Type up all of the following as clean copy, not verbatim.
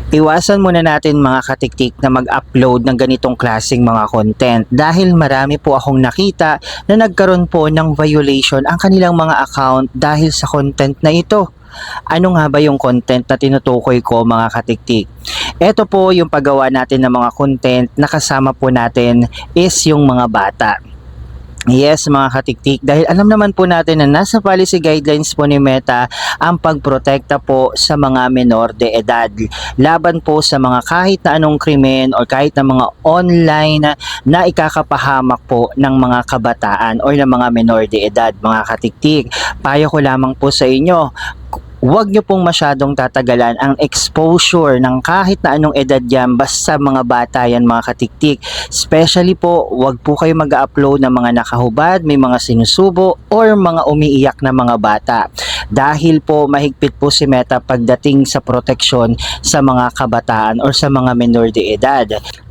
Iwasan muna natin mga katiktik na mag-upload ng ganitong klaseng mga content dahil marami po akong nakita na nagkaroon po ng violation ang kanilang mga account dahil sa content na ito. Ano nga ba yung content na tinutukoy ko mga katiktik? Ito po yung paggawa natin ng mga content na kasama po natin is yung mga bata. Yes mga katiktik, dahil alam naman po natin na nasa policy guidelines po ni Meta ang pagprotekta po sa mga menor de edad. Laban po sa mga kahit na anong krimen o kahit na mga online na ikakapahamak po ng mga kabataan o ng mga menor de edad mga katiktik. Payo ko lamang po sa inyo, huwag nyo pong masyadong tatagalan ang exposure ng kahit na anong edad yan basta mga bata yan mga katiktik. Especially po, huwag po kayo mag-upload ng mga nakahubad, may mga sinusubo or mga umiiyak na mga bata. Dahil po mahigpit po si Meta pagdating sa proteksyon sa mga kabataan or sa mga menor de edad.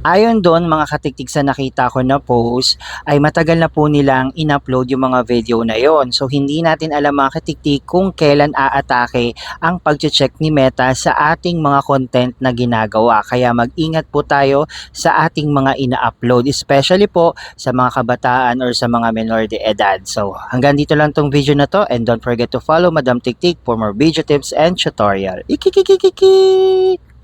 Ayon doon mga katiktik sa nakita ko na post ay matagal na po nilang in-upload yung mga video na yon. So hindi natin alam mga katiktik kung kailan aatake ang pag-check ni Meta sa ating mga content na ginagawa. Kaya mag-ingat po tayo sa ating mga ina-upload, especially po sa mga kabataan or sa mga menor de edad. So hanggang dito lang tong video na to, and don't forget to follow Madam Tiktik for more video tips and tutorial. Ikikikikiki!